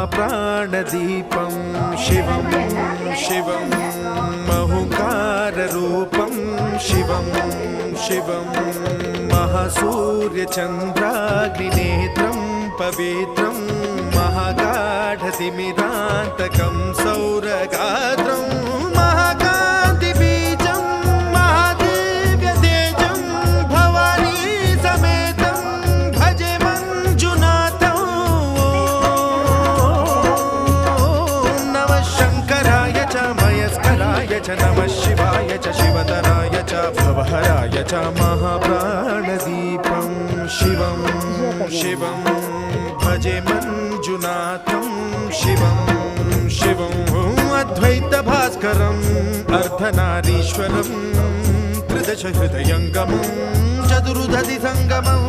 महाप्राणदीपं शिवं शिवं महुकाररूपं शिवं शिवं महासूर्यचन्द्राग्निनेत्रं पवित्रं महागाढतिमिरान्तकं सौरगात्रं महाकान्तिबीजं महादिव्यतेजं भवानी समेतं भजे मञ्जुनाथं। नमः शङ्कराय च मयस्कराय च नमः शिवाय च शिवतराय च भवहराय च महाप्राणदीपं शिवं शिवं भजे मञ्जुनाथं शिवं शिवं अद्वैतभास्करम् अर्धनारीश्वरं त्रिदश हृदयङ्गमं चतुर्दधि सङ्गमं